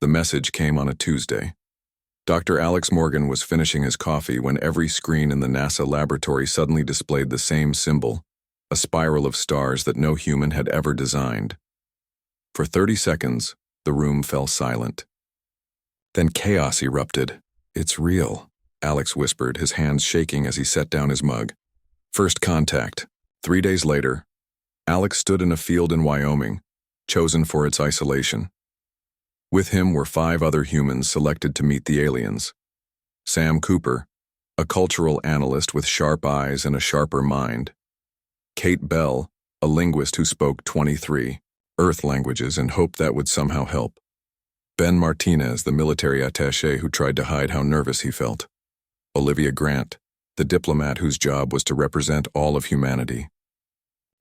The message came on a Tuesday. Dr. Alex Morgan was finishing his coffee when every screen in the NASA laboratory suddenly displayed the same symbol, a spiral of stars that no human had ever designed. For 30 seconds, the room fell silent. Then chaos erupted. "It's real," Alex whispered, his hands shaking as he set down his mug. First contact. 3 days later, Alex stood in a field in Wyoming, chosen for its isolation. With him were 5 other humans selected to meet the aliens. Sam Cooper, a cultural analyst with sharp eyes and a sharper mind. Kate Bell, a linguist who spoke 23 Earth languages and hoped that would somehow help. Ben Martinez, the military attaché who tried to hide how nervous he felt. Olivia Grant, the diplomat whose job was to represent all of humanity.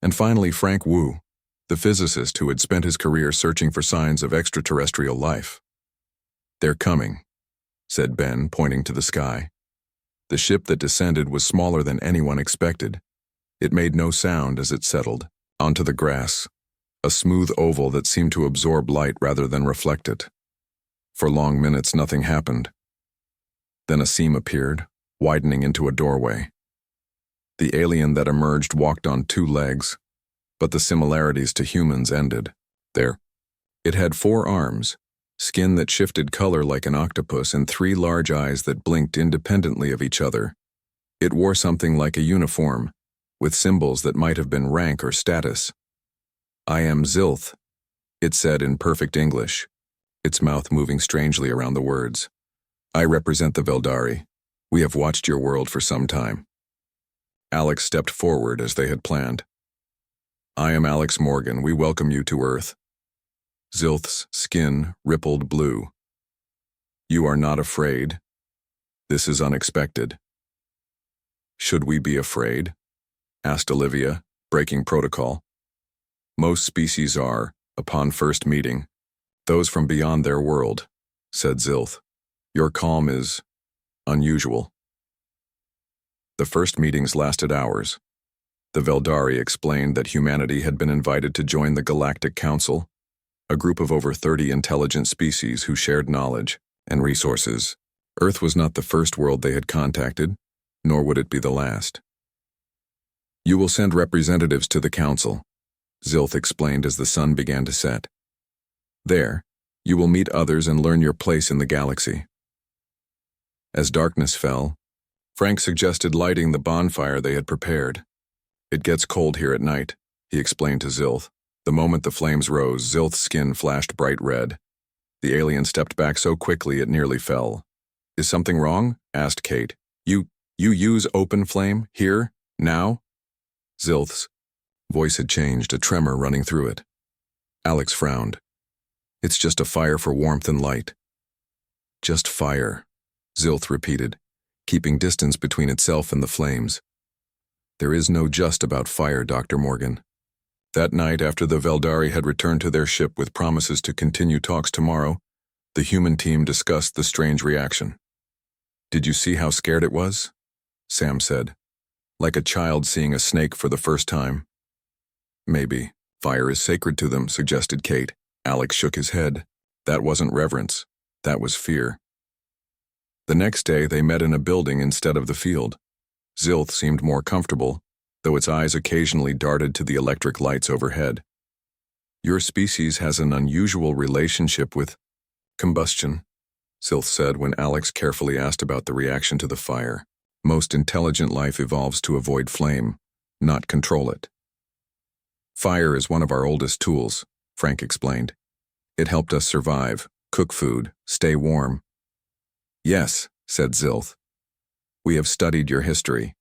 And finally, Frank Wu, the physicist who had spent his career searching for signs of extraterrestrial life. "They're coming," said Ben, pointing to the sky. The ship that descended was smaller than anyone expected. It made no sound as it settled onto the grass, a smooth oval that seemed to absorb light rather than reflect it. For long minutes, nothing happened. Then a seam appeared, widening into a doorway. The alien that emerged walked on 2 legs, but the similarities to humans ended there. It had 4 arms, skin that shifted color like an octopus, and 3 large eyes that blinked independently of each other. It wore something like a uniform, with symbols that might have been rank or status. "I am Zilth," it said in perfect English, its mouth moving strangely around the words. "I represent the Veldari. We have watched your world for some time." Alex stepped forward as they had planned. "I am Alex Morgan. We welcome you to Earth." Zilth's skin rippled blue. "You are not afraid. This is unexpected." "Should we be afraid?" asked Olivia, breaking protocol. "Most species are, upon first meeting, those from beyond their world," said Zilth. "Your calm is unusual." The first meetings lasted hours. The Veldari explained that humanity had been invited to join the Galactic Council, a group of over 30 intelligent species who shared knowledge and resources. Earth was not the first world they had contacted, nor would it be the last. "You will send representatives to the council," Zilth explained as the sun began to set. "There, you will meet others and learn your place in the galaxy." As darkness fell, Frank suggested lighting the bonfire they had prepared. "It gets cold here at night," he explained to Zilth. The moment the flames rose, Zilth's skin flashed bright red. The alien stepped back so quickly it nearly fell. "Is something wrong?" asked Kate. You use open flame? Here? Now?" Zilth's voice had changed, a tremor running through it. Alex frowned. "It's just a fire for warmth and light." "Just fire," Zilth repeated, keeping distance between itself and the flames. "There is no just about fire, Dr. Morgan." That night, after the Veldari had returned to their ship with promises to continue talks tomorrow, the human team discussed the strange reaction. "Did you see how scared it was?" Sam said. "Like a child seeing a snake for the first time." "Maybe. Fire is sacred to them," suggested Kate. Alex shook his head. That wasn't reverence. That was fear. The next day, they met in a building instead of the field. Zilth seemed more comfortable, though its eyes occasionally darted to the electric lights overhead. "Your species has an unusual relationship with combustion," Zilth said when Alex carefully asked about the reaction to the fire. "Most intelligent life evolves to avoid flame, not control it." "Fire is one of our oldest tools," Frank explained. "It helped us survive, cook food, stay warm." "Yes," said Zilth. "We have studied your history.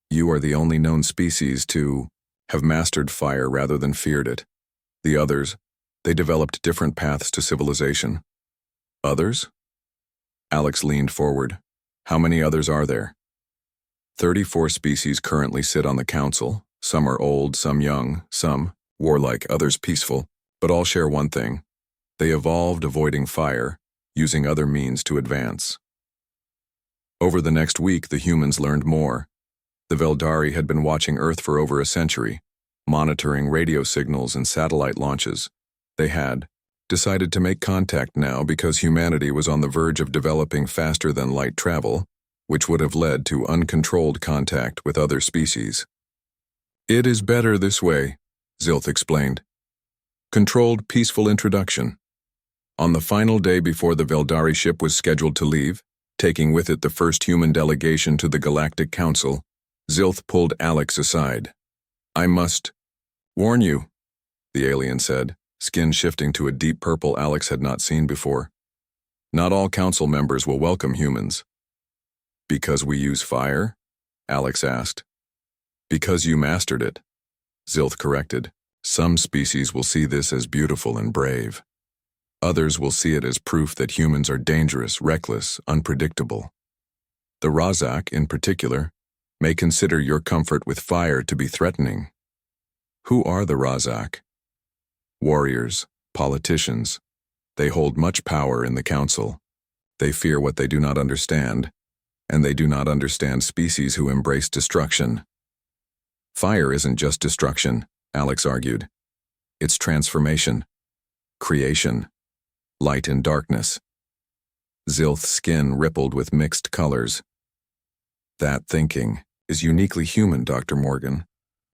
You are the only known species to have mastered fire rather than feared it. The others, they developed different paths to civilization." "Others?" Alex leaned forward. "How many others are there?" 34 species currently sit on the council. Some are old, some young, some warlike, others peaceful, but all share one thing. They evolved avoiding fire, using other means to advance. Over the next week, the humans learned more. The Veldari had been watching Earth for over a century, monitoring radio signals and satellite launches. They had, decided to make contact now because humanity was on the verge of developing faster-than-light travel, which would have led to uncontrolled contact with other species. "It is better this way," Zilth explained. Controlled, peaceful introduction. On the final day before the Veldari ship was scheduled to leave, taking with it the first human delegation to the Galactic Council, Zilth pulled Alex aside. "I must warn you," the alien said, skin shifting to a deep purple Alex had not seen before. "Not all council members will welcome humans." "Because we use fire?" Alex asked. "Because you mastered it," Zilth corrected. "Some species will see this as beautiful and brave. Others will see it as proof that humans are dangerous, reckless, unpredictable. The Razak, in particular, may consider your comfort with fire to be threatening." "Who are the Razak?" "Warriors, politicians. They hold much power in the council. They fear what they do not understand, and they do not understand species who embrace destruction." "Fire isn't just destruction," Alex argued. "It's transformation, creation, light and darkness." Zilth's skin rippled with mixed colors. "That thinking is uniquely human, Dr. Morgan.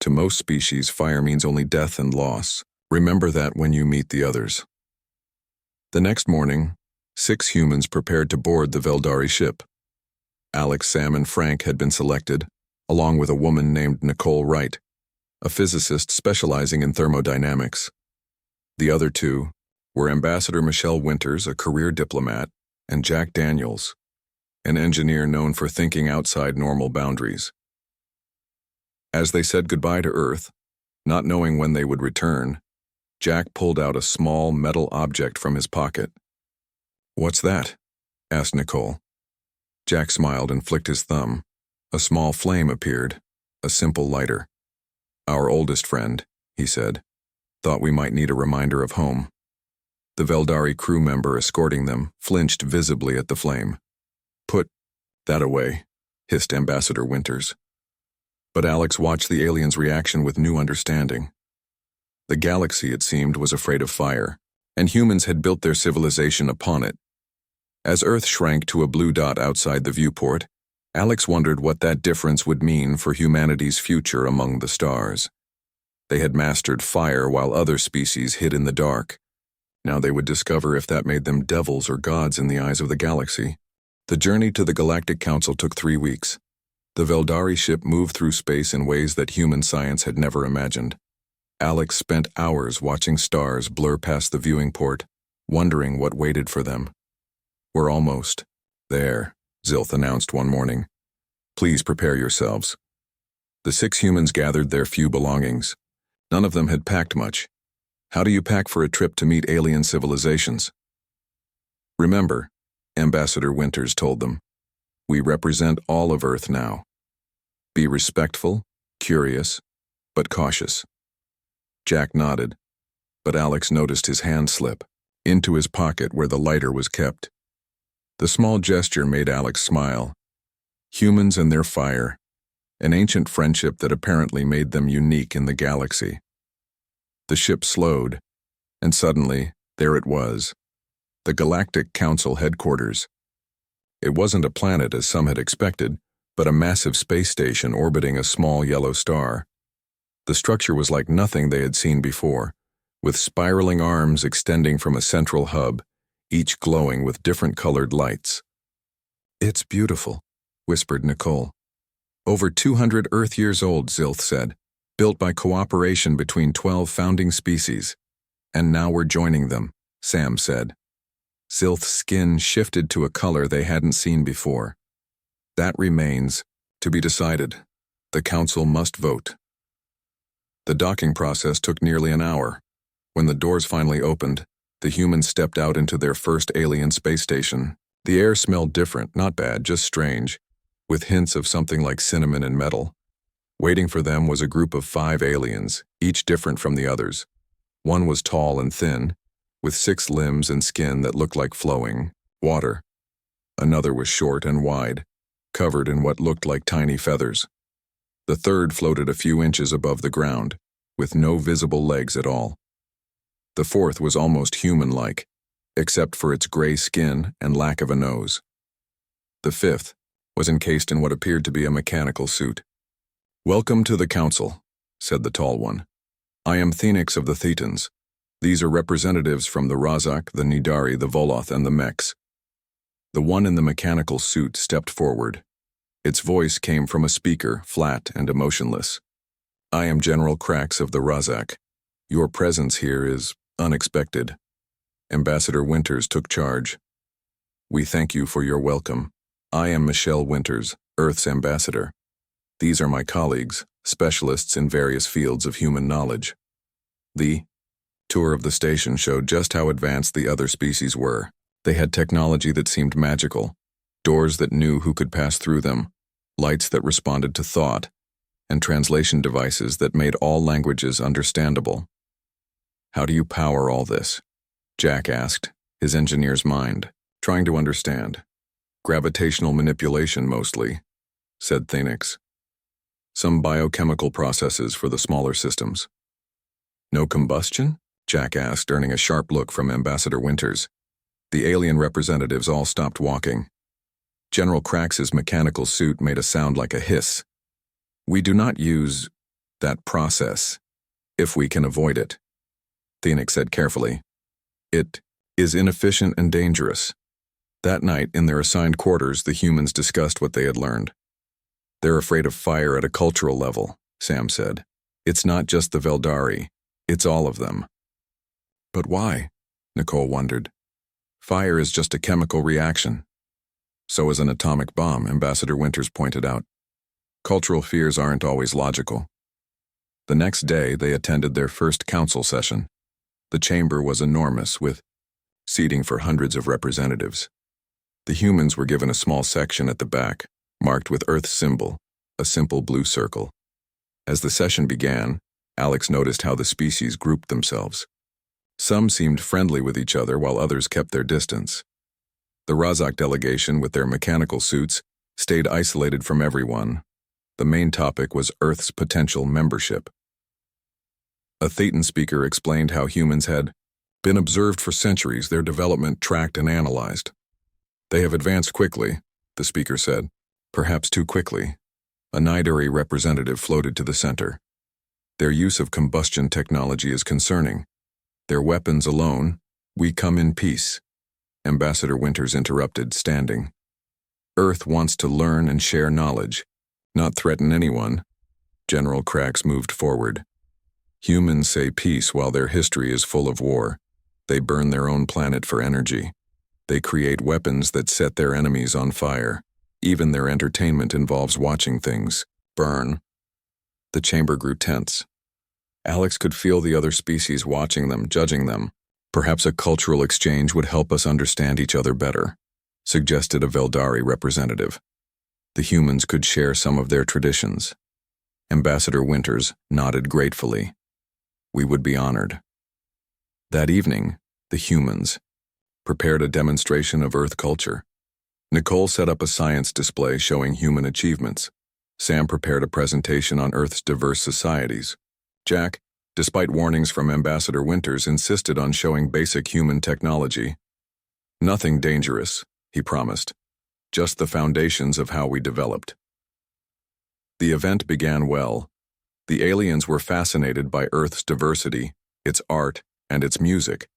To most species, fire means only death and loss. Remember that when you meet the others." The next morning, 6 humans prepared to board the Veldari ship. Alex, Sam, and Frank had been selected, along with a woman named Nicole Wright, a physicist specializing in thermodynamics. The other 2 were Ambassador Michelle Winters, a career diplomat, and Jack Daniels, an engineer known for thinking outside normal boundaries. As they said goodbye to Earth, not knowing when they would return, Jack pulled out a small metal object from his pocket. "What's that?" asked Nicole. Jack smiled and flicked his thumb. A small flame appeared, a simple lighter. "Our oldest friend," he said, "thought we might need a reminder of home." The Veldari crew member escorting them flinched visibly at the flame. "Put that away," hissed Ambassador Winters. But Alex watched the alien's reaction with new understanding. The galaxy, it seemed, was afraid of fire, and humans had built their civilization upon it. As Earth shrank to a blue dot outside the viewport, Alex wondered what that difference would mean for humanity's future among the stars. They had mastered fire while other species hid in the dark. Now they would discover if that made them devils or gods in the eyes of the galaxy. The journey to the Galactic Council took 3 weeks. The Veldari ship moved through space in ways that human science had never imagined. Alex spent hours watching stars blur past the viewing port, wondering what waited for them. "We're almost there," Zilth announced one morning. "Please prepare yourselves." The 6 humans gathered their few belongings. None of them had packed much. How do you pack for a trip to meet alien civilizations? "Remember," Ambassador Winters told them, "we represent all of Earth now. Be respectful, curious, but cautious." Jack nodded, but Alex noticed his hand slip into his pocket where the lighter was kept. The small gesture made Alex smile. Humans and their fire, an ancient friendship that apparently made them unique in the galaxy. The ship slowed, and suddenly, there it was, the Galactic Council headquarters. It wasn't a planet as some had expected, but a massive space station orbiting a small yellow star. The structure was like nothing they had seen before, with spiraling arms extending from a central hub, each glowing with different colored lights. "It's beautiful," whispered Nicole. "Over 200 Earth years old," Zilth said, "built by cooperation between 12 founding species. And now we're joining them," Sam said. Zilth's skin shifted to a color they hadn't seen before. "That remains to be decided. The Council must vote." The docking process took nearly an hour. When the doors finally opened, the humans stepped out into their first alien space station. The air smelled different, not bad, just strange, with hints of something like cinnamon and metal. Waiting for them was a group of 5 aliens, each different from the others. One was tall and thin, with 6 limbs and skin that looked like flowing water. Another was short and wide, covered in what looked like tiny feathers. The third floated a few inches above the ground, with no visible legs at all. The fourth was almost human-like, except for its gray skin and lack of a nose. The fifth was encased in what appeared to be a mechanical suit. "Welcome to the council," said the tall one. "I am Phoenix of the Thetans. These are representatives from the Razak, the Nidari, the Voloth, and the Mechs." The one in the mechanical suit stepped forward. Its voice came from a speaker, flat and emotionless. "I am General Krax of the Razak. Your presence here is unexpected." Ambassador Winters took charge. "We thank you for your welcome. I am Michelle Winters, Earth's ambassador. These are my colleagues, specialists in various fields of human knowledge." The tour of the station showed just how advanced the other species were. They had technology that seemed magical, doors that knew who could pass through them, lights that responded to thought, and translation devices that made all languages understandable. "How do you power all this?" Jack asked, his engineer's mind, trying to understand. "Gravitational manipulation mostly," said Phoenix. "Some biochemical processes for the smaller systems." "No combustion?" Jack asked, earning a sharp look from Ambassador Winters. The alien representatives all stopped walking. General Krax's mechanical suit made a sound like a hiss. "We do not use that process, if we can avoid it," Phoenix said carefully. "It is inefficient and dangerous." That night, in their assigned quarters, the humans discussed what they had learned. "They're afraid of fire at a cultural level," Sam said. "It's not just the Veldari, it's all of them." "But why?" Nicole wondered. "Fire is just a chemical reaction." "So is an atomic bomb," Ambassador Winters pointed out. "Cultural fears aren't always logical." The next day, they attended their first council session. The chamber was enormous, with seating for hundreds of representatives. The humans were given a small section at the back, marked with Earth's symbol, a simple blue circle. As the session began, Alex noticed how the species grouped themselves. Some seemed friendly with each other while others kept their distance. The Razak delegation, with their mechanical suits, stayed isolated from everyone. The main topic was Earth's potential membership. A Thetan speaker explained how humans had been observed for centuries, their development tracked and analyzed. "They have advanced quickly," the speaker said. "Perhaps too quickly." A Nidari representative floated to the center. "Their use of combustion technology is concerning. Their weapons alone, we come in peace." Ambassador Winters interrupted, standing. "Earth wants to learn and share knowledge, not threaten anyone." General Krax moved forward. "Humans say peace while their history is full of war. They burn their own planet for energy. They create weapons that set their enemies on fire. Even their entertainment involves watching things burn." The chamber grew tense. Alex could feel the other species watching them, judging them. "Perhaps a cultural exchange would help us understand each other better," suggested a Veldari representative. "The humans could share some of their traditions." Ambassador Winters nodded gratefully. "We would be honored." That evening, the humans prepared a demonstration of Earth culture. Nicole set up a science display showing human achievements. Sam prepared a presentation on Earth's diverse societies. Jack, despite warnings from Ambassador Winters, insisted on showing basic human technology. "Nothing dangerous," he promised. "Just the foundations of how we developed." The event began well. The aliens were fascinated by Earth's diversity, its art, and its music.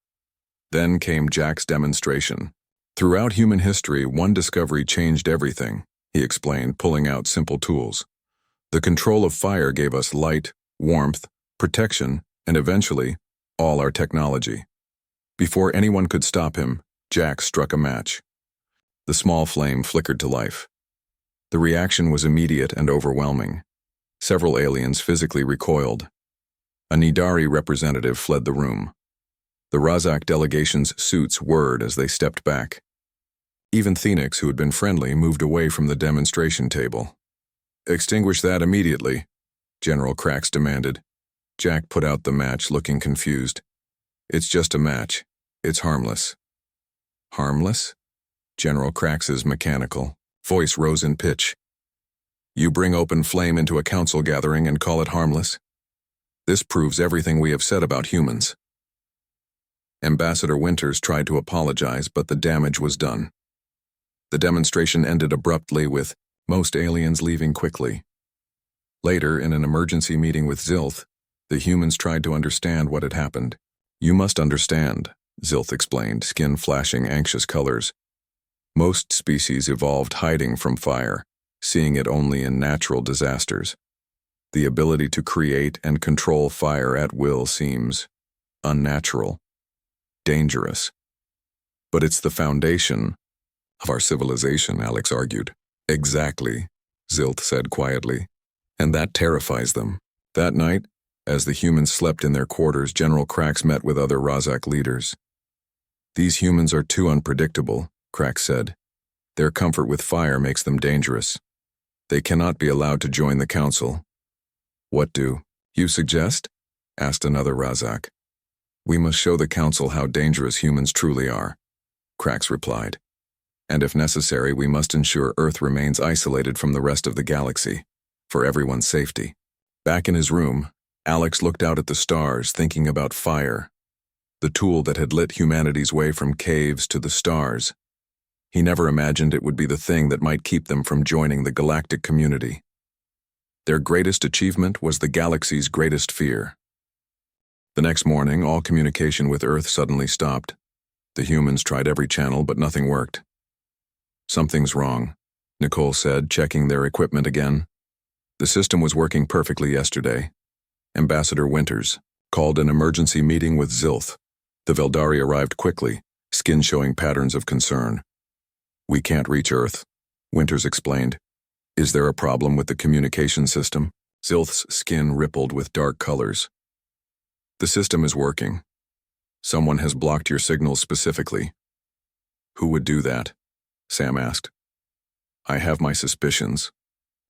Then came Jack's demonstration. "Throughout human history, one discovery changed everything," he explained, pulling out simple tools. "The control of fire gave us light, warmth, protection, and eventually, all our technology." Before anyone could stop him, Jack struck a match. The small flame flickered to life. The reaction was immediate and overwhelming. Several aliens physically recoiled. A Nidari representative fled the room. The Razak delegation's suits whirred as they stepped back. Even Phoenix, who had been friendly, moved away from the demonstration table. "Extinguish that immediately," General Krax demanded. Jack put out the match, looking confused. "It's just a match. It's harmless." "Harmless?" General Krax's mechanical voice rose in pitch. "You bring open flame into a council gathering and call it harmless? This proves everything we have said about humans." Ambassador Winters tried to apologize, but the damage was done. The demonstration ended abruptly with most aliens leaving quickly. Later, in an emergency meeting with Zilth, the humans tried to understand what had happened. "You must understand," Zilth explained, skin flashing anxious colors. "Most species evolved hiding from fire, seeing it only in natural disasters. The ability to create and control fire at will seems unnatural, dangerous. But it's the foundation of our civilization," Alex argued. "Exactly," Zilth said quietly. "And that terrifies them." That night, as the humans slept in their quarters, General Krax met with other Razak leaders. "These humans are too unpredictable," Krax said. "Their comfort with fire makes them dangerous. They cannot be allowed to join the council." "What do you suggest?" asked another Razak. "We must show the council how dangerous humans truly are," Krax replied. "And if necessary, we must ensure Earth remains isolated from the rest of the galaxy, for everyone's safety." Back in his room, Alex looked out at the stars, thinking about fire, the tool that had lit humanity's way from caves to the stars. He never imagined it would be the thing that might keep them from joining the galactic community. Their greatest achievement was the galaxy's greatest fear. The next morning, all communication with Earth suddenly stopped. The humans tried every channel, but nothing worked. "Something's wrong," Nicole said, checking their equipment again. "The system was working perfectly yesterday." Ambassador Winters called an emergency meeting with Zilth. The Veldari arrived quickly, skin showing patterns of concern. "We can't reach Earth," Winters explained. "Is there a problem with the communication system?" Zilth's skin rippled with dark colors. "The system is working. Someone has blocked your signals specifically." "Who would do that?" Sam asked. "I have my suspicions,"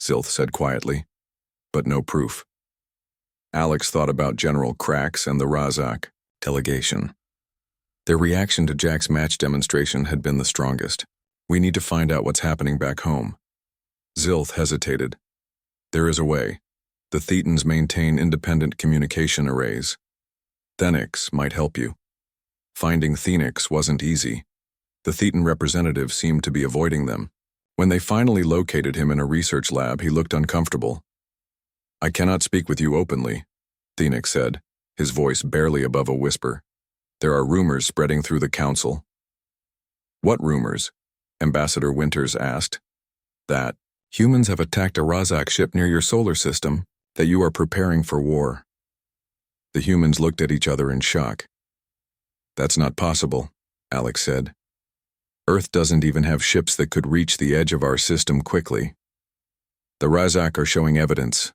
Zilth said quietly, "but no proof." Alex thought about General Krax and the Razak delegation. Their reaction to Jack's match demonstration had been the strongest. "We need to find out what's happening back home." Zilth hesitated. "There is a way. The Thetans maintain independent communication arrays. Thenix might help you." Finding Thenix wasn't easy. The Thetan representative seemed to be avoiding them. When they finally located him in a research lab, he looked uncomfortable. "I cannot speak with you openly," Thenix said, his voice barely above a whisper. "There are rumors spreading through the council." "What rumors?" Ambassador Winters asked. "That humans have attacked a Razak ship near your solar system, that you are preparing for war." The humans looked at each other in shock. "That's not possible," Alex said. "Earth doesn't even have ships that could reach the edge of our system quickly." "The Razak are showing evidence,"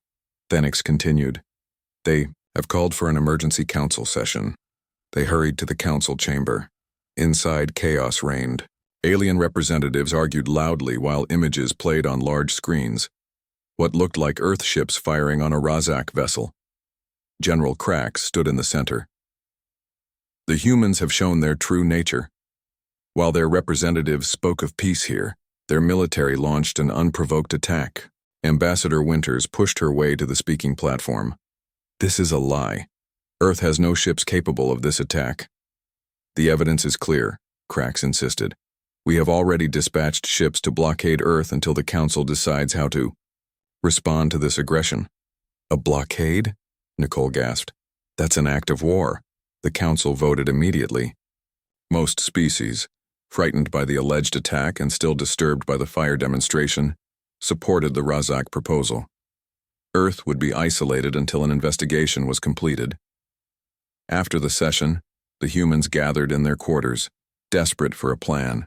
Thenix continued. "They have called for an emergency council session." They hurried to the council chamber. Inside, chaos reigned. Alien representatives argued loudly while images played on large screens. What looked like Earth ships firing on a Razak vessel. General Krax stood in the center. "The humans have shown their true nature. While their representatives spoke of peace here, their military launched an unprovoked attack." Ambassador Winters pushed her way to the speaking platform. "This is a lie. Earth has no ships capable of this attack." "The evidence is clear," Krax insisted. "We have already dispatched ships to blockade Earth until the Council decides how to respond to this aggression." "A blockade?" Nicole gasped. "That's an act of war." The Council voted immediately. Most species, frightened by the alleged attack and still disturbed by the fire demonstration, supported the Razak proposal. Earth would be isolated until an investigation was completed. After the session, the humans gathered in their quarters, desperate for a plan.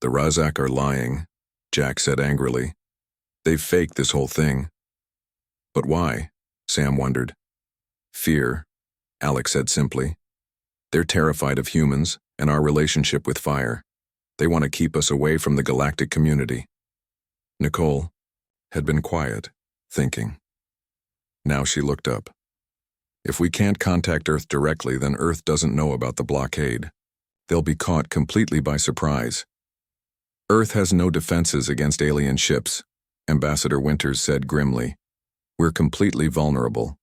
"The Razak are lying," Jack said angrily. "They've faked this whole thing." "But why?" Sam wondered. "Fear," Alex said simply. "They're terrified of humans and our relationship with fire. They want to keep us away from the galactic community." Nicole had been quiet, thinking. Now she looked up. "If we can't contact Earth directly, then Earth doesn't know about the blockade. They'll be caught completely by surprise. Earth has no defenses against alien ships," Ambassador Winters said grimly. "We're completely vulnerable."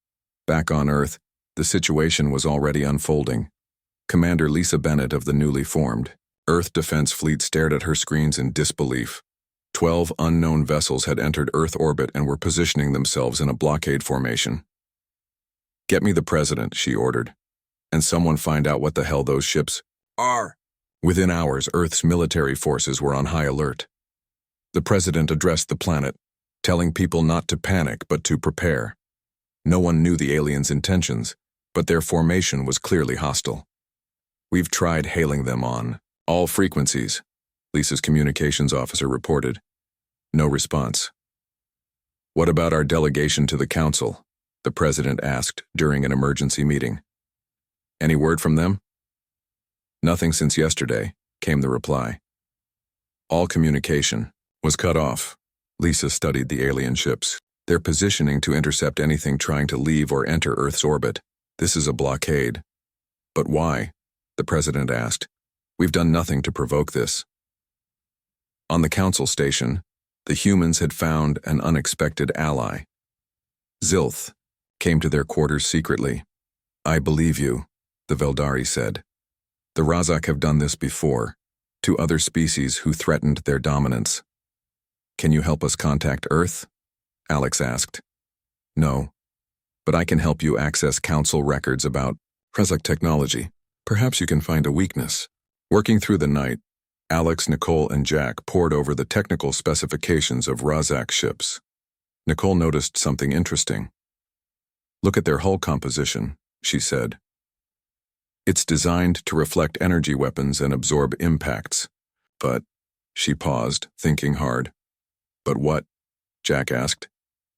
Back on Earth, the situation was already unfolding. Commander Lisa Bennett of the newly formed Earth Defense Fleet stared at her screens in disbelief. 12 unknown vessels had entered Earth orbit and were positioning themselves in a blockade formation. "Get me the president," she ordered, "and someone find out what the hell those ships are." Within hours, Earth's military forces were on high alert. The president addressed the planet, telling people not to panic but to prepare. No one knew the aliens' intentions, but their formation was clearly hostile. "We've tried hailing them on all frequencies," Lisa's communications officer reported. No response. "What about our delegation to the council?" the president asked during an emergency meeting. "Any word from them?" "Nothing since yesterday," came the reply. All communication was cut off. Lisa studied the alien ships. They're positioning to intercept anything trying to leave or enter Earth's orbit. This is a blockade. "But why?" the president asked. "We've done nothing to provoke this." On the council station, the humans had found an unexpected ally. Zilth came to their quarters secretly. "I believe you," the Veldari said. "The Razak have done this before, to other species who threatened their dominance." "Can you help us contact Earth?" Alex asked. "No, but I can help you access council records about Razak technology. Perhaps you can find a weakness." Working through the night, Alex, Nicole, and Jack pored over the technical specifications of Razak ships. Nicole noticed something interesting. "Look at their hull composition," she said. "It's designed to reflect energy weapons and absorb impacts. But," she paused, thinking hard. "But what?" Jack asked.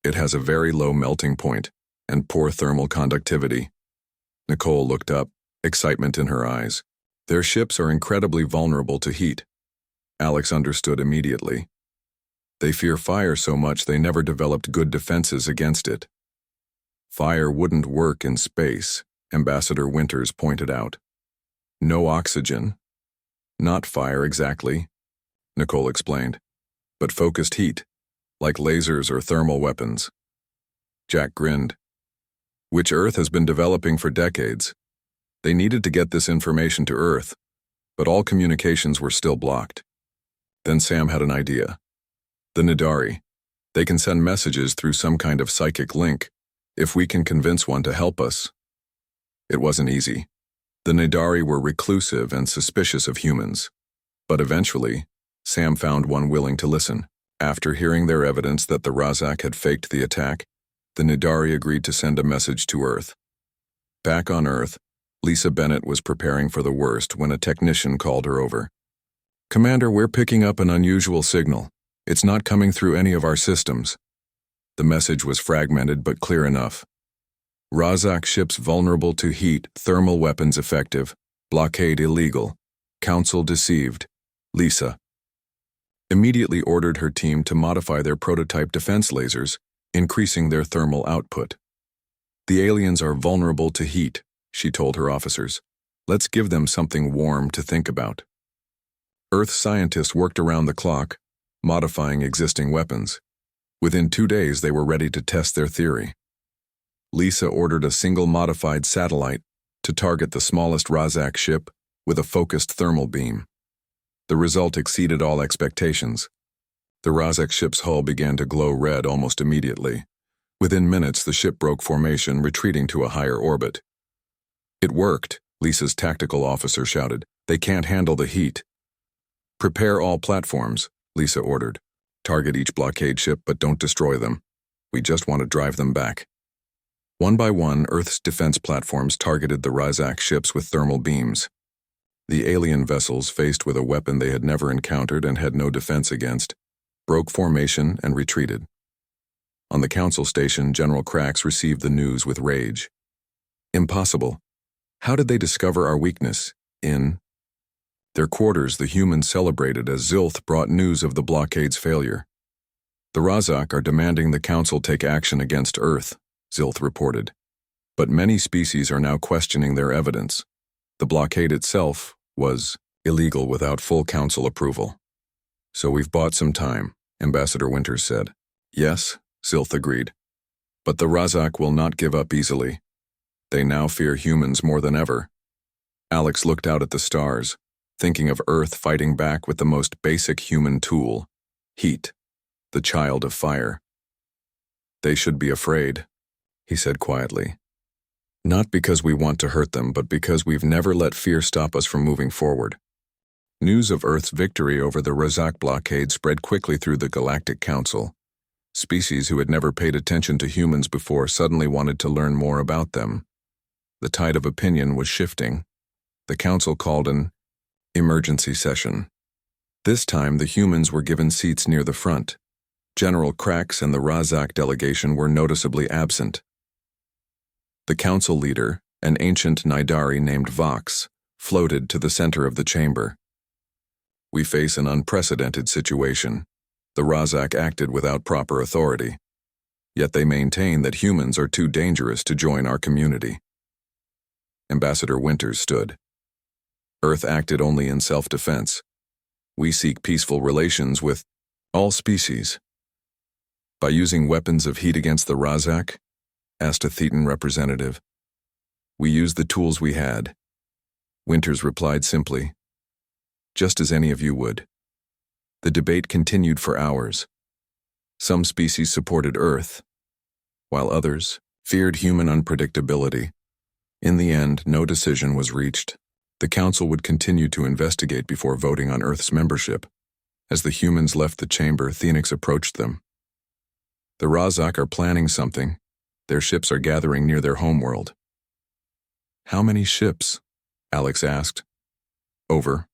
"It has a very low melting point and poor thermal conductivity." Nicole looked up, excitement in her eyes. "Their ships are incredibly vulnerable to heat." Alex understood immediately. "They fear fire so much they never developed good defenses against it." "Fire wouldn't work in space," Ambassador Winters pointed out. "No oxygen." "Not fire exactly," Nicole explained, "but focused heat, like lasers or thermal weapons." Jack grinned. "Which Earth has been developing for decades. They needed to get this information to Earth, but all communications were still blocked." Then Sam had an idea. "The Nidari. They can send messages through some kind of psychic link, if we can convince one to help us." It wasn't easy. The Nidari were reclusive and suspicious of humans. But eventually, Sam found one willing to listen. After hearing their evidence that the Razak had faked the attack, the Nidari agreed to send a message to Earth. Back on Earth, Lisa Bennett was preparing for the worst when a technician called her over. "Commander, we're picking up an unusual signal. It's not coming through any of our systems." The message was fragmented but clear enough. "Razak ships vulnerable to heat, thermal weapons effective, blockade illegal, council deceived, Lisa." Immediately ordered her team to modify their prototype defense lasers, increasing their thermal output. "The aliens are vulnerable to heat," she told her officers. "Let's give them something warm to think about." Earth scientists worked around the clock, modifying existing weapons. Within 2 days, they were ready to test their theory. Lisa ordered a single modified satellite to target the smallest Razak ship with a focused thermal beam. The result exceeded all expectations. The Razak ship's hull began to glow red almost immediately. Within minutes, the ship broke formation, retreating to a higher orbit. "It worked," Lisa's tactical officer shouted. "They can't handle the heat." "Prepare all platforms," Lisa ordered. "Target each blockade ship, but don't destroy them. We just want to drive them back." One by one, Earth's defense platforms targeted the Razak ships with thermal beams. The alien vessels, faced with a weapon they had never encountered and had no defense against, broke formation and retreated. On the council station, General Krax received the news with rage. "Impossible. How did they discover our weakness? In their quarters, the humans celebrated as Zilth brought news of the blockade's failure. "The Razak are demanding the council take action against Earth," Zilth reported. "But many species are now questioning their evidence. The blockade itself was illegal without full council approval." "So we've bought some time," Ambassador Winters said. "Yes," Zilth agreed. "But the Razak will not give up easily. They now fear humans more than ever." Alex looked out at the stars, thinking of Earth fighting back with the most basic human tool, heat, the child of fire. They should be afraid, he said quietly. Not because we want to hurt them, but because we've never let fear stop us from moving forward. News of Earth's victory over the Razak blockade spread quickly through the Galactic Council. Species who had never paid attention to humans before suddenly wanted to learn more about them. The tide of opinion was shifting. The council called an emergency session. This time, the humans were given seats near the front. General Krax and the Razak delegation were noticeably absent. The council leader, an ancient Nidari named Vox, floated to the center of the chamber. We face an unprecedented situation. The Razak acted without proper authority. Yet they maintain that humans are too dangerous to join our community. Ambassador Winters stood. Earth acted only in self-defense. We seek peaceful relations with all species. By using weapons of heat against the Razak? Asked a Thetan representative. We used the tools we had. Winters replied simply, just as any of you would. The debate continued for hours. Some species supported Earth, while others feared human unpredictability. In the end, no decision was reached. The council would continue to investigate before voting on Earth's membership. As the humans left the chamber, Phoenix approached them. The Razak are planning something. Their ships are gathering near their homeworld. How many ships? Alex asked. Over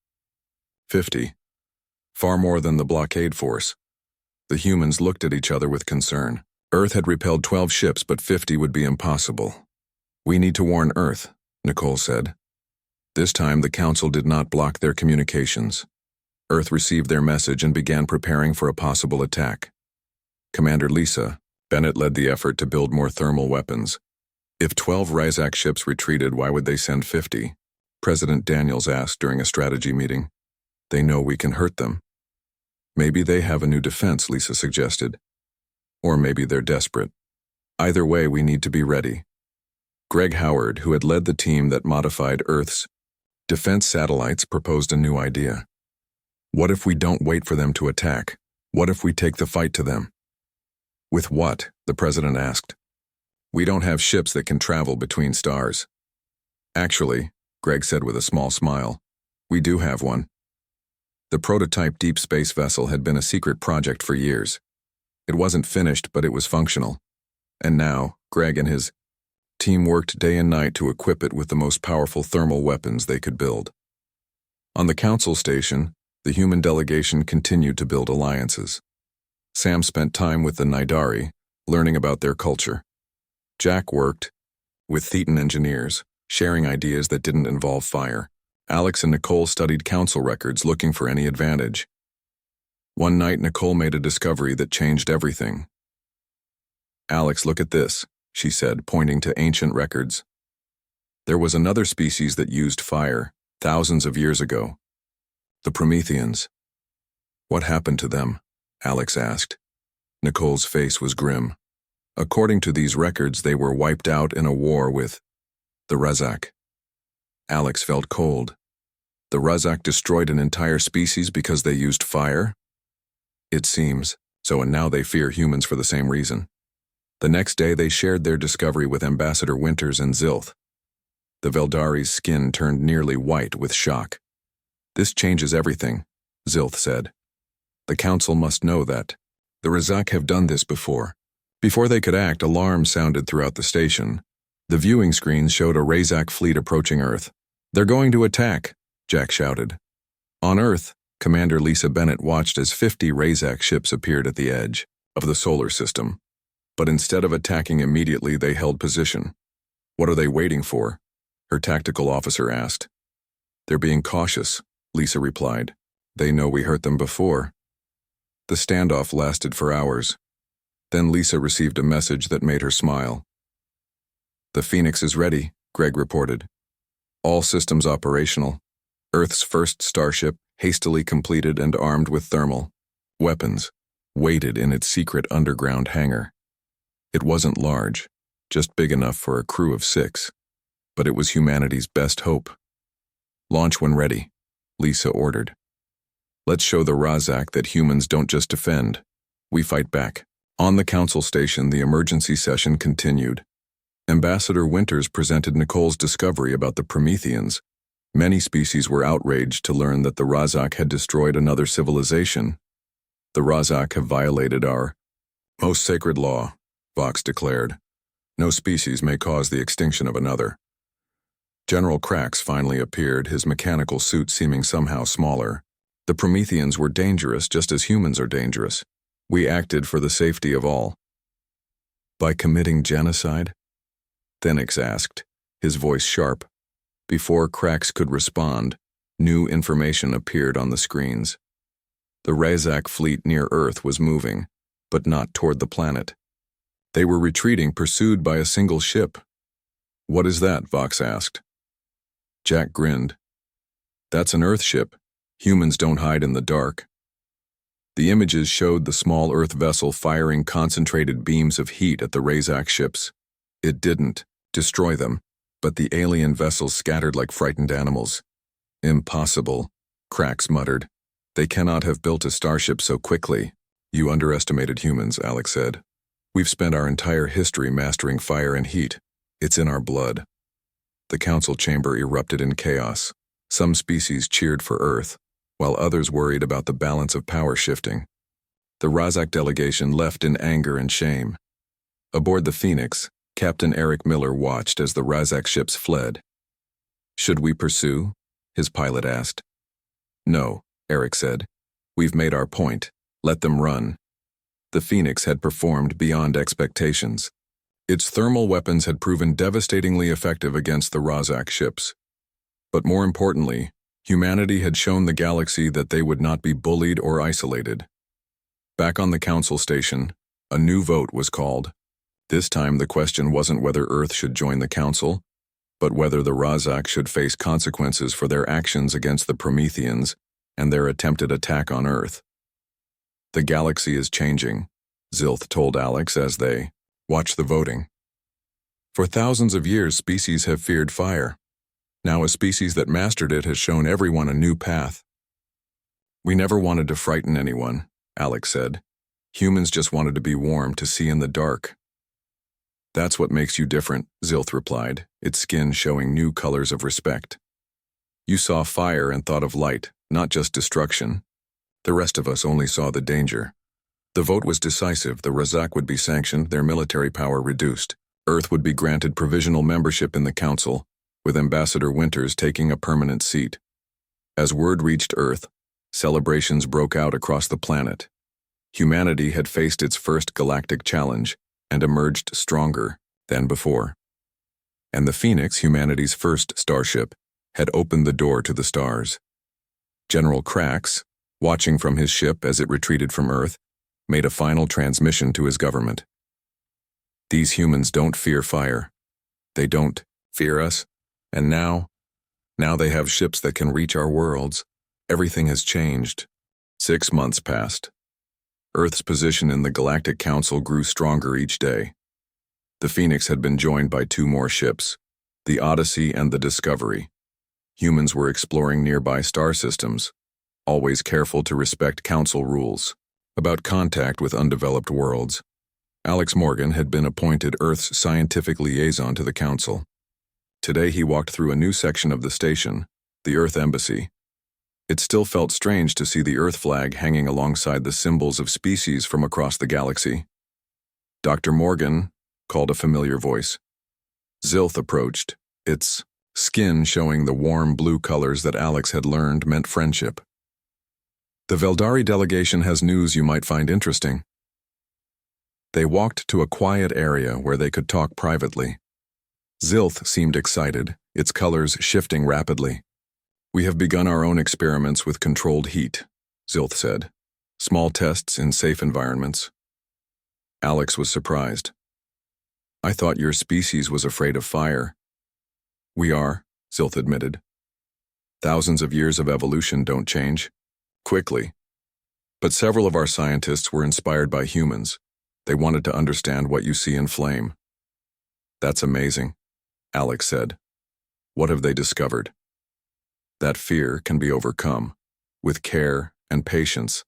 50. Far more than the blockade force. The humans looked at each other with concern. Earth had repelled 12 ships, but 50 would be impossible. We need to warn Earth, Nicole said. This time, the council did not block their communications. Earth received their message and began preparing for a possible attack. Commander Lisa Bennett led the effort to build more thermal weapons. If 12 Razak ships retreated, why would they send 50? President Daniels asked during a strategy meeting. They know we can hurt them. Maybe they have a new defense, Lisa suggested. Or maybe they're desperate. Either way, we need to be ready. Greg Howard, who had led the team that modified Earth's defense satellites, proposed a new idea. What if we don't wait for them to attack? What if we take the fight to them? With what? The president asked. We don't have ships that can travel between stars. Actually, Greg said with a small smile, we do have one. The prototype deep space vessel had been a secret project for years. It wasn't finished, but it was functional. And now, Greg and his team worked day and night to equip it with the most powerful thermal weapons they could build. On the council station, the human delegation continued to build alliances. Sam spent time with the Nidari, learning about their culture. Jack worked with Thetan engineers, sharing ideas that didn't involve fire. Alex and Nicole studied council records, looking for any advantage. One night, Nicole made a discovery that changed everything. Alex, look at this, she said, pointing to ancient records. There was another species that used fire, thousands of years ago. The Prometheans. What happened to them? Alex asked. Nicole's face was grim. According to these records, they were wiped out in a war with the Razak. Alex felt cold. The Razak destroyed an entire species because they used fire? It seems so, and now they fear humans for the same reason. The next day, they shared their discovery with Ambassador Winters and Zilth. The Veldari's skin turned nearly white with shock. This changes everything, Zilth said. The council must know that. The Razak have done this before. Before they could act, alarms sounded throughout the station. The viewing screens showed a Razak fleet approaching Earth. They're going to attack, Jack shouted. On Earth, Commander Lisa Bennett watched as 50 Razak ships appeared at the edge of the solar system. But instead of attacking immediately, they held position. What are they waiting for? Her tactical officer asked. They're being cautious, Lisa replied. They know we hurt them before. The standoff lasted for hours. Then Lisa received a message that made her smile. The Phoenix is ready, Greg reported. All systems operational. Earth's first starship, hastily completed and armed with thermal weapons, waited in its secret underground hangar. It wasn't large, just big enough for a crew of 6. But it was humanity's best hope. Launch when ready, Lisa ordered. Let's show the Razak that humans don't just defend. We fight back. On the council station, the emergency session continued. Ambassador Winters presented Nicole's discovery about the Prometheans. Many species were outraged to learn that the Razak had destroyed another civilization. The Razak have violated our most sacred law, Vox declared. No species may cause the extinction of another. General Krax finally appeared, his mechanical suit seeming somehow smaller. The Prometheans were dangerous just as humans are dangerous. We acted for the safety of all. By committing genocide? Thenix asked, his voice sharp. Before Krax could respond, new information appeared on the screens. The Razak fleet near Earth was moving, but not toward the planet. They were retreating, pursued by a single ship. What is that? Vox asked. Jack grinned. That's an Earth ship. Humans don't hide in the dark. The images showed the small Earth vessel firing concentrated beams of heat at the Razak ships. It didn't destroy them, but the alien vessels scattered like frightened animals. Impossible, Krax muttered. They cannot have built a starship so quickly. You underestimated humans, Alex said. We've spent our entire history mastering fire and heat. It's in our blood. The council chamber erupted in chaos. Some species cheered for Earth, while others worried about the balance of power shifting. The Razak delegation left in anger and shame. Aboard the Phoenix, Captain Eric Miller watched as the Razak ships fled. Should we pursue? His pilot asked. No, Eric said. We've made our point. Let them run. The Phoenix had performed beyond expectations. Its thermal weapons had proven devastatingly effective against the Razak ships. But more importantly, humanity had shown the galaxy that they would not be bullied or isolated. Back on the council station, a new vote was called. This time the question wasn't whether Earth should join the council, but whether the Razak should face consequences for their actions against the Prometheans and their attempted attack on Earth. The galaxy is changing, Zilth told Alex as they watched the voting. For thousands of years, species have feared fire. Now a species that mastered it has shown everyone a new path. We never wanted to frighten anyone, Alex said. Humans just wanted to be warm, to see in the dark. That's what makes you different, Zilth replied, its skin showing new colors of respect. You saw fire and thought of light, not just destruction. The rest of us only saw the danger. The vote was decisive. The Razak would be sanctioned, their military power reduced. Earth would be granted provisional membership in the council, with Ambassador Winters taking a permanent seat. As word reached Earth, celebrations broke out across the planet. Humanity had faced its first galactic challenge and emerged stronger than before. And the Phoenix, humanity's first starship, had opened the door to the stars. General Krax, watching from his ship as it retreated from Earth, made a final transmission to his government. These humans don't fear fire. They don't fear us. And now they have ships that can reach our worlds. Everything has changed. 6 months passed. Earth's position in the Galactic Council grew stronger each day. The Phoenix had been joined by 2 more ships, the Odyssey and the Discovery. Humans were exploring nearby star systems, always careful to respect Council rules. About contact with undeveloped worlds, Alex Morgan had been appointed Earth's scientific liaison to the Council. Today he walked through a new section of the station, the Earth Embassy. It still felt strange to see the Earth flag hanging alongside the symbols of species from across the galaxy. Dr. Morgan, called a familiar voice. Zilth approached, its skin showing the warm blue colors that Alex had learned meant friendship. The Veldari delegation has news you might find interesting. They walked to a quiet area where they could talk privately. Zilth seemed excited, its colors shifting rapidly. We have begun our own experiments with controlled heat, Zilth said. Small tests in safe environments. Alex was surprised. I thought your species was afraid of fire. We are, Zilth admitted. Thousands of years of evolution don't change quickly. But several of our scientists were inspired by humans. They wanted to understand what you see in flame. That's amazing, Alex said. What have they discovered? That fear can be overcome with care and patience,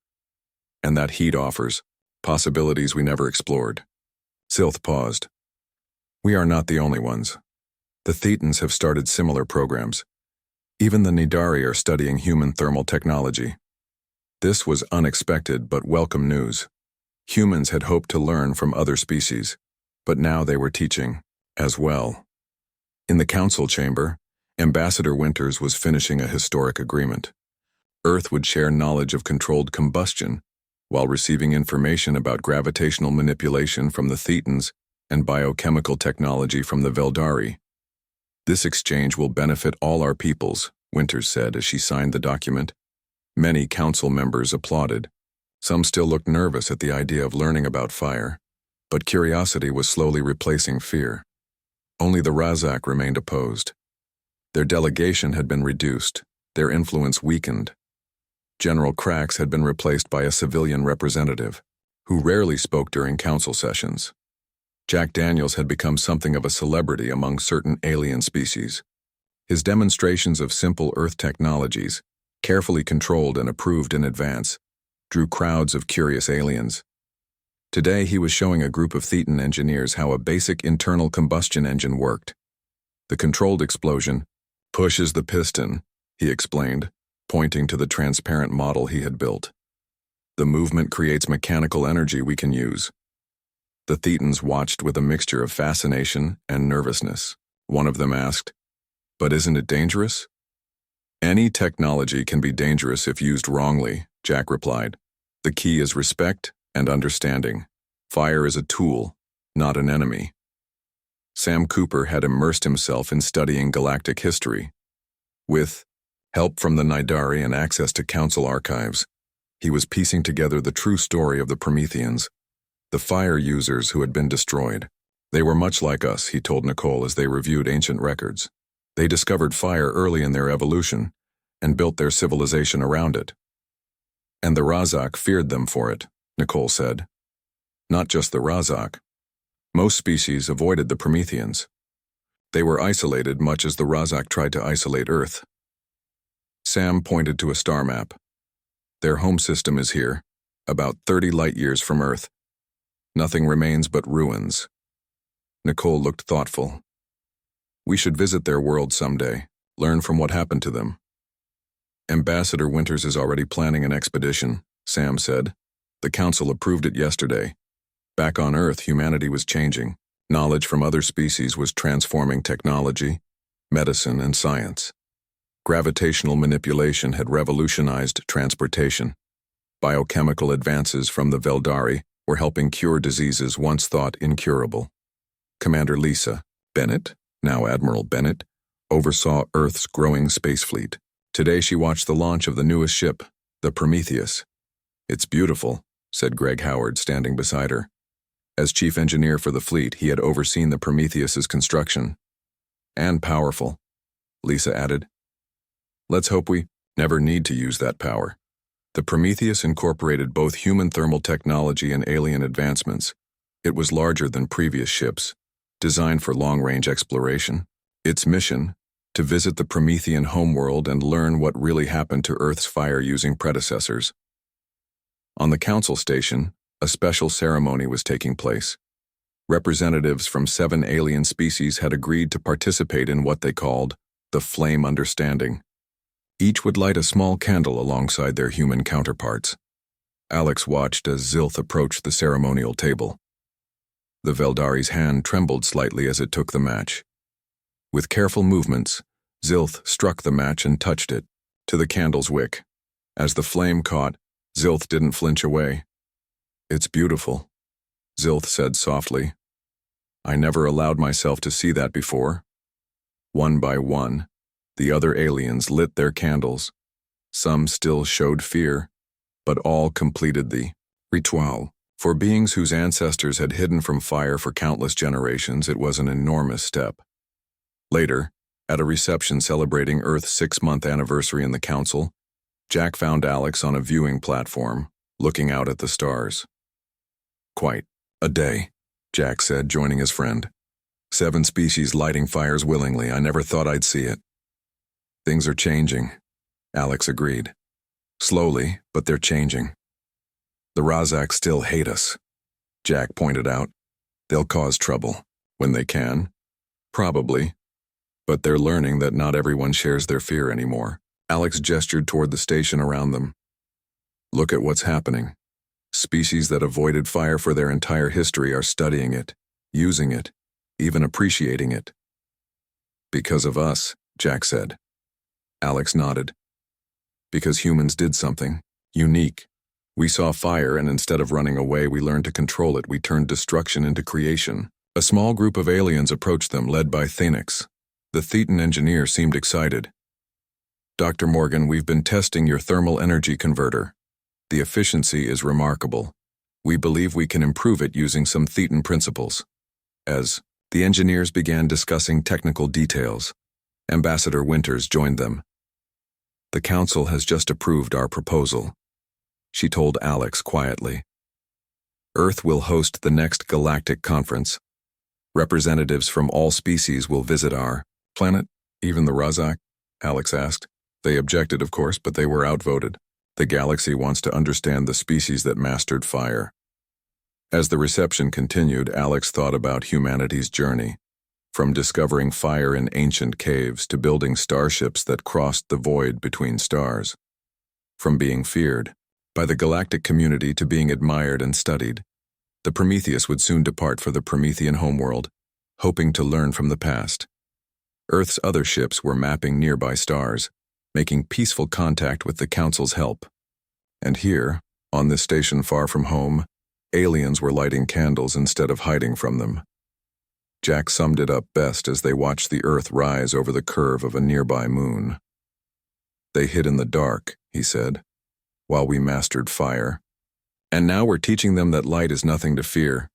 and that heat offers possibilities we never explored. Zilth paused. We are not the only ones. The Thetans have started similar programs. Even the Nidari are studying human thermal technology. This was unexpected but welcome news. Humans had hoped to learn from other species, but now they were teaching as well. In the council chamber, Ambassador Winters was finishing a historic agreement. Earth would share knowledge of controlled combustion while receiving information about gravitational manipulation from the Thetans and biochemical technology from the Veldari. This exchange will benefit all our peoples, Winters said as she signed the document. Many council members applauded. Some still looked nervous at the idea of learning about fire, but curiosity was slowly replacing fear. Only the Razak remained opposed. Their delegation had been reduced, their influence weakened. General Krax had been replaced by a civilian representative, who rarely spoke during council sessions. Jack Daniels had become something of a celebrity among certain alien species. His demonstrations of simple Earth technologies, carefully controlled and approved in advance, drew crowds of curious aliens. Today he was showing a group of Thetan engineers how a basic internal combustion engine worked. The controlled explosion pushes the piston, he explained, pointing to the transparent model he had built. The movement creates mechanical energy we can use. The Thetans watched with a mixture of fascination and nervousness. One of them asked, "But isn't it dangerous?" "Any technology can be dangerous if used wrongly," Jack replied. "The key is respect and understanding. Fire is a tool, not an enemy." Sam Cooper had immersed himself in studying galactic history. With help from the Nidari and access to council archives, he was piecing together the true story of the Prometheans, the fire users who had been destroyed. They were much like us, he told Nicole as they reviewed ancient records. They discovered fire early in their evolution and built their civilization around it. And the Razak feared them for it, Nicole said. Not just the Razak. Most species avoided the Prometheans. They were isolated much as the Razak tried to isolate Earth. Sam pointed to a star map. Their home system is here, about 30 light-years from Earth. Nothing remains but ruins. Nicole looked thoughtful. We should visit their world someday, learn from what happened to them. Ambassador Winters is already planning an expedition, Sam said. The council approved it yesterday. Back on Earth, humanity was changing. Knowledge from other species was transforming technology, medicine, and science. Gravitational manipulation had revolutionized transportation. Biochemical advances from the Veldari were helping cure diseases once thought incurable. Commander Lisa Bennett, now Admiral Bennett, oversaw Earth's growing space fleet. Today she watched the launch of the newest ship, the Prometheus. It's beautiful, said Greg Howard, standing beside her. As chief engineer for the fleet, he had overseen the Prometheus's construction. And powerful, Lisa added. Let's hope we never need to use that power. The Prometheus incorporated both human thermal technology and alien advancements. It was larger than previous ships, designed for long-range exploration. Its mission, to visit the Promethean homeworld and learn what really happened to Earth's fire-using predecessors. On the council station, a special ceremony was taking place. Representatives from 7 alien species had agreed to participate in what they called the Flame Understanding. Each would light a small candle alongside their human counterparts. Alex watched as Zilth approached the ceremonial table. The Veldari's hand trembled slightly as it took the match. With careful movements, Zilth struck the match and touched it to the candle's wick. As the flame caught, Zilth didn't flinch away. It's beautiful, Zilth said softly. I never allowed myself to see that before. One by one, the other aliens lit their candles. Some still showed fear, but all completed the ritual. For beings whose ancestors had hidden from fire for countless generations, it was an enormous step. Later, at a reception celebrating Earth's 6-month anniversary in the council, Jack found Alex on a viewing platform, looking out at the stars. Quite a day, Jack said, joining his friend. 7 species lighting fires willingly. I never thought I'd see it. Things are changing, Alex agreed. Slowly, but they're changing. The Razak still hate us, Jack pointed out. They'll cause trouble. When they can. Probably. But they're learning that not everyone shares their fear anymore. Alex gestured toward the station around them. Look at what's happening. Species that avoided fire for their entire history are studying it, using it, even appreciating it. Because of us, Jack said. Alex nodded. Because humans did something unique. We saw fire, and instead of running away, we learned to control it. We turned destruction into creation. A small group of aliens approached them, led by Thenix. The Thetan engineer seemed excited. Dr. Morgan, we've been testing your thermal energy converter. The efficiency is remarkable. We believe we can improve it using some Thetan principles. As the engineers began discussing technical details, Ambassador Winters joined them. The council has just approved our proposal, she told Alex quietly. Earth will host the next Galactic Conference. Representatives from all species will visit our planet. Even the Razak? Alex asked. They objected, of course, but they were outvoted. The galaxy wants to understand the species that mastered fire. As the reception continued, Alex thought about humanity's journey, from discovering fire in ancient caves to building starships that crossed the void between stars. From being feared by the galactic community to being admired and studied, the Prometheus would soon depart for the Promethean homeworld, hoping to learn from the past. Earth's other ships were mapping nearby stars, making peaceful contact with the Council's help. And here, on this station far from home, aliens were lighting candles instead of hiding from them. Jack summed it up best as they watched the Earth rise over the curve of a nearby moon. They hid in the dark, he said, while we mastered fire. And now we're teaching them that light is nothing to fear.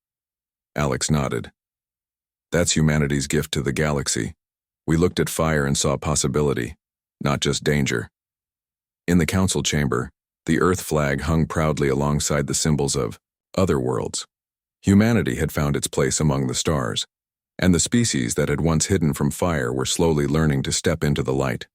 Alex nodded. That's humanity's gift to the galaxy. We looked at fire and saw possibility, not just danger. In the council chamber, the Earth flag hung proudly alongside the symbols of other worlds. Humanity had found its place among the stars, and the species that had once hidden from fire were slowly learning to step into the light.